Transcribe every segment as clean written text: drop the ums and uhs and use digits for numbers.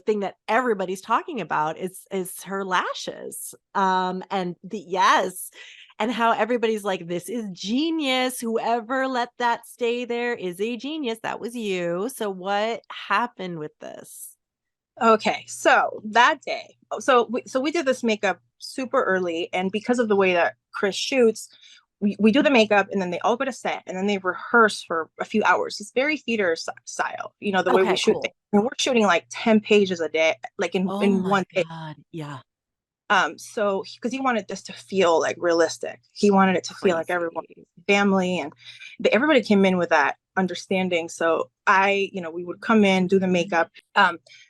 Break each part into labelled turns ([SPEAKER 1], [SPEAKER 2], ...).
[SPEAKER 1] thing that everybody's talking about is her lashes. And yes. And how everybody's like, this is genius. Whoever let that stay there is a genius. That was you. So what happened with this?
[SPEAKER 2] Okay, so that day, so we did this makeup super early, and because of the way that Chris shoots, we do the makeup, and then they all go to set, and then they rehearse for a few hours. It's very theater style, the way we
[SPEAKER 1] Okay,
[SPEAKER 2] shoot things.
[SPEAKER 1] cool.
[SPEAKER 2] And we're shooting like 10 pages a day, like in
[SPEAKER 1] Oh
[SPEAKER 2] in
[SPEAKER 1] my
[SPEAKER 2] one day.
[SPEAKER 1] God. Yeah.
[SPEAKER 2] So because he wanted this to feel like realistic, he wanted it to feel like everyone
[SPEAKER 1] Crazy.
[SPEAKER 2] family, and everybody came in with that understanding. So we would come in, do the makeup.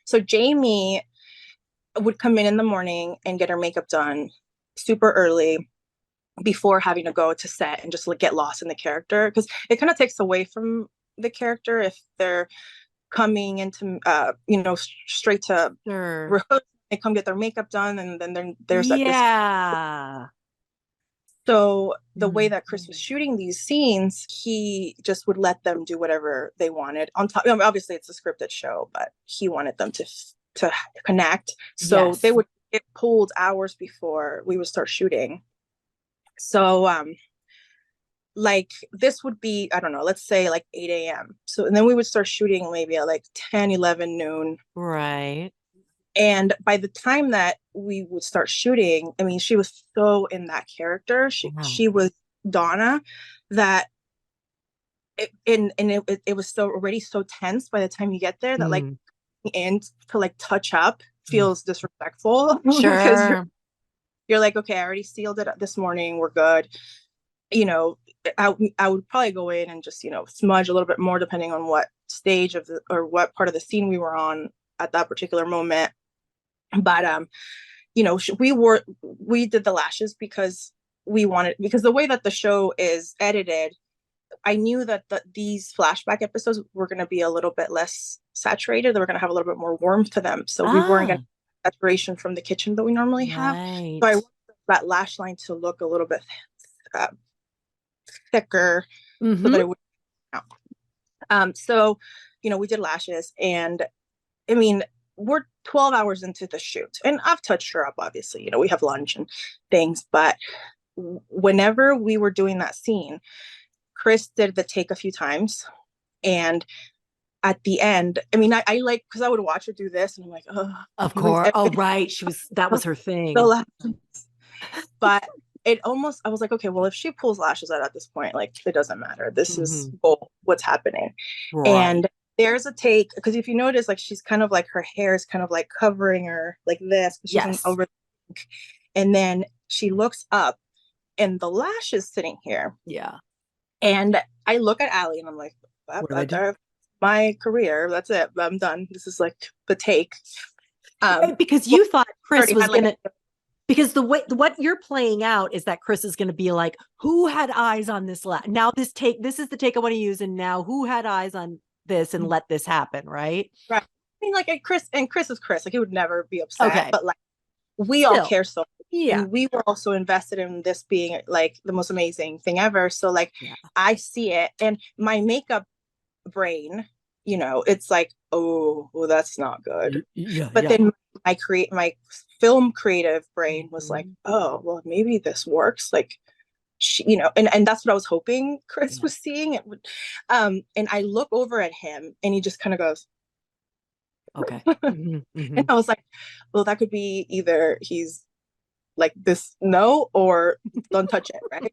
[SPEAKER 2] So Jamie would come in the morning and get her makeup done super early before having to go to set and just like get lost in the character, because it kind of takes away from the character if they're coming into straight to
[SPEAKER 1] Sure.
[SPEAKER 2] rehearsal. They come get their makeup done, and then there's like this.
[SPEAKER 1] Yeah.
[SPEAKER 2] So the way that Chris
[SPEAKER 1] Mhm.
[SPEAKER 2] was shooting these scenes, he just would let them do whatever they wanted. On top, obviously it's a scripted show, but he wanted them to connect. So they
[SPEAKER 1] Yes.
[SPEAKER 2] would get pulled hours before we would start shooting. So like this would be, I don't know, let's say like 8 a.m. So and then we would start shooting maybe at like 10, 11 noon.
[SPEAKER 1] Right.
[SPEAKER 2] And by the time that we would start shooting, I mean, she was so in that character. She
[SPEAKER 1] Wow.
[SPEAKER 2] she was Donna, that it was so already so tense by the time you get there that like
[SPEAKER 1] Mm.
[SPEAKER 2] and to like touch up
[SPEAKER 1] Mm.
[SPEAKER 2] feels disrespectful because you're
[SPEAKER 1] Sure.
[SPEAKER 2] you're like, okay, I already sealed it this morning, we're good. You know, I would probably go in and just smudge a little bit more depending on what stage of the or what part of the scene we were on at that particular moment. But we did the lashes because because the way that the show is edited, I knew that these flashback episodes were going to be a little bit less saturated. They were going to have a little bit more warmth to them. So we weren't going
[SPEAKER 1] Ah,
[SPEAKER 2] to have saturation from the kitchen that we normally have. So I
[SPEAKER 1] right.
[SPEAKER 2] wanted that lash line to look a little bit uh, thicker so
[SPEAKER 1] Mm-hmm.
[SPEAKER 2] that it would. So, we did lashes, and I mean, we're 12 hours into the shoot, and I've touched her up, obviously. We have lunch and things, but whenever we were doing that scene, Chris did the take a few times. And at the end, I mean, I like, because I would watch her do this, and I'm like, oh,
[SPEAKER 1] Of
[SPEAKER 2] like,
[SPEAKER 1] course. Oh, right. That was her
[SPEAKER 2] the
[SPEAKER 1] thing.
[SPEAKER 2] lashes. But I was like, okay, well, if she pulls lashes out at this point, like, it doesn't matter. This is
[SPEAKER 1] Hmm.
[SPEAKER 2] what's happening.
[SPEAKER 1] Right.
[SPEAKER 2] And there's a take, because if you notice, like, she's kind of like, her hair is kind of like covering her like this, but she's in
[SPEAKER 1] Yes.
[SPEAKER 2] over. And then she looks up, and the lash is sitting here.
[SPEAKER 1] Yeah.
[SPEAKER 2] And I look at Allie, and I'm like,
[SPEAKER 1] What did I do?
[SPEAKER 2] my career, that's it. I'm done. This is like the take. Um,
[SPEAKER 1] Right, because
[SPEAKER 2] well,
[SPEAKER 1] you thought
[SPEAKER 2] I
[SPEAKER 1] Chris
[SPEAKER 2] already
[SPEAKER 1] was
[SPEAKER 2] had like
[SPEAKER 1] gonna, because the way what you're playing out is that Chris is gonna be like, who had eyes on this now this is the take I want to use, and now who had eyes on this and let this happen, right?
[SPEAKER 2] right. I mean, like, Chris is Chris. Like, he would never be upset,
[SPEAKER 1] Okay.
[SPEAKER 2] but like, we all
[SPEAKER 1] Still.
[SPEAKER 2] care so much.
[SPEAKER 1] Yeah.
[SPEAKER 2] And we were also invested in this being like the most amazing thing ever. So like,
[SPEAKER 1] Yeah.
[SPEAKER 2] I see it, and my makeup brain, it's like, oh, well, that's not good.
[SPEAKER 1] Yeah.
[SPEAKER 2] But
[SPEAKER 1] Yeah.
[SPEAKER 2] then my film creative brain was like,
[SPEAKER 1] Mhm.
[SPEAKER 2] oh, well, maybe this works. Like, and that's what I was hoping Chris
[SPEAKER 1] Yeah.
[SPEAKER 2] was seeing. It would, and I look over at him, and he just kind of goes,
[SPEAKER 1] Okay. Hmm.
[SPEAKER 2] and
[SPEAKER 1] Hmm.
[SPEAKER 2] I was like, well, that could be either he's like this, no, or don't touch it, right?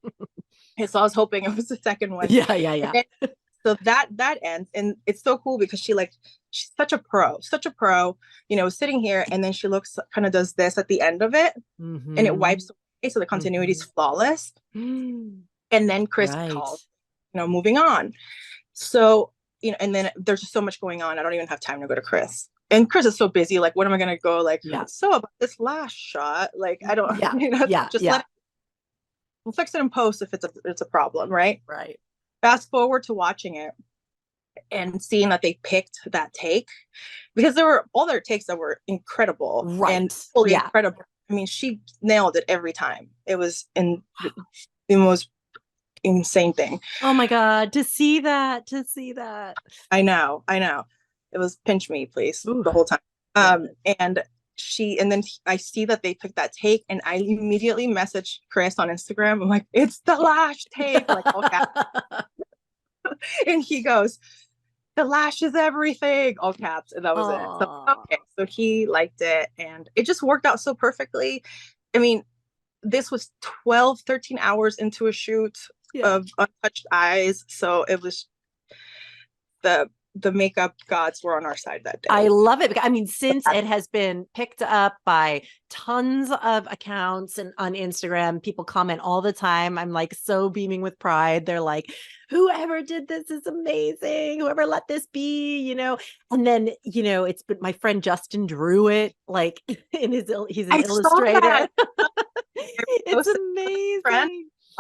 [SPEAKER 2] And so I was hoping it was the second one.
[SPEAKER 1] Yeah. Yeah.
[SPEAKER 2] And
[SPEAKER 1] Yeah.
[SPEAKER 2] then, so that ends, and it's so cool because she's such a pro, sitting here, and then she looks, kind of does this at the end of it, and it
[SPEAKER 1] Hmm.
[SPEAKER 2] wipes away, so the continuity is
[SPEAKER 1] Hmm.
[SPEAKER 2] flawless. And then Chris
[SPEAKER 1] Right.
[SPEAKER 2] calls, moving on. So, and then there's just so much going on. I don't even have time to go to Chris. And Chris is so busy. Like, what am I going to go? Like,
[SPEAKER 1] Yeah.
[SPEAKER 2] so about this last shot, like, I don't,
[SPEAKER 1] Yeah. Yeah.
[SPEAKER 2] just
[SPEAKER 1] Yeah.
[SPEAKER 2] we'll fix it in post if it's a problem, right?
[SPEAKER 1] Right.
[SPEAKER 2] Fast forward to watching it and seeing that they picked that take, because there were all their takes that were incredible and
[SPEAKER 1] Right.
[SPEAKER 2] fully
[SPEAKER 1] Yeah.
[SPEAKER 2] incredible. I mean, she nailed it every time. It was in the most insane thing.
[SPEAKER 1] Oh my God. To see that.
[SPEAKER 2] I know. It was pinch me, please,
[SPEAKER 1] Ooh.
[SPEAKER 2] the whole time. And then I see that they picked that take, and I immediately messaged Chris on Instagram. I'm like, it's the lash take, like, okay. And he goes, the lash is everything, all caps. And that was it. So, okay. So he liked it, and it just worked out so perfectly. I mean, this was 12, 13 hours into a shoot of untouched eyes. So it was the makeup gods were on our side that day.
[SPEAKER 1] I love it. I mean, since it has been picked up by tons of accounts and on Instagram, people comment all the time. I'm like so beaming with pride. They're like, whoever did this is amazing. Whoever let this be, you know. And then, you know, it's been my friend Justin drew it, like in his, he's an illustrator. It's amazing.